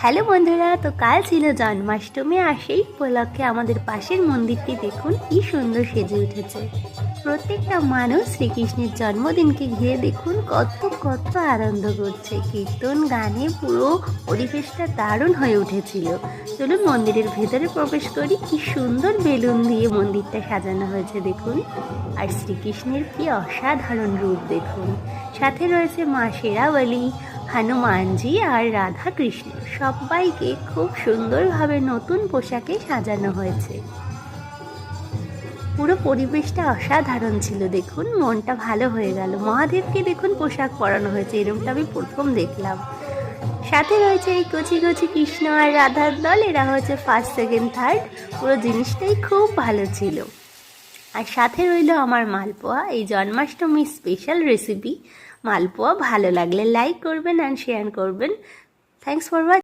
Hello বন্ধুরা, তো কাল ছিল জন্মাষ্টমী, আর সেই উপলক্ষে আমাদের পাশের মন্দিরটি দেখুন কি সুন্দর সেজে উঠেছে। প্রত্যেকটা মানুষ শ্রীকৃষ্ণের জন্মদিনকে ঘিরে দেখুন কত কত আনন্দ করছে। কীর্তন গানে পুরো পরিবেশটা দারুণ হয়ে উঠেছিল। চলুন মন্দিরের ভেতরে প্রবেশ করি। কি সুন্দর বেলুন দিয়ে মন্দিরটা সাজানো হয়েছে দেখুন। আর শ্রীকৃষ্ণের কি অসাধারণ রূপ দেখুন। সাথে রয়েছে মা শেরাবলী, হনুমানজি আর রাধা কৃষ্ণ। সবাইকে খুব সুন্দরভাবে নতুন পোশাকে সাজানো হয়েছে। পুরো পরিবেশটা অসাধারণ ছিল দেখুন, মনটা ভালো হয়ে গেল। মহাদেবকে দেখুন পোশাক পরানো হয়েছে, এরকমটা আমি প্রথম দেখলাম। সাথে রয়েছে এই কচি কচি কৃষ্ণ আর রাধার দল, এরা হচ্ছে ফার্স্ট সেকেন্ড থার্ড। পুরো জিনিসটাই খুব ভালো ছিল। আর সাথে রইল আমার মালপোয়া, এই জন্মাষ্টমীর স্পেশাল রেসিপি মালপোয়া। ভালো লাগলে লাইক করবেন অ্যান্ড শেয়ার করবেন। Thanks for watching.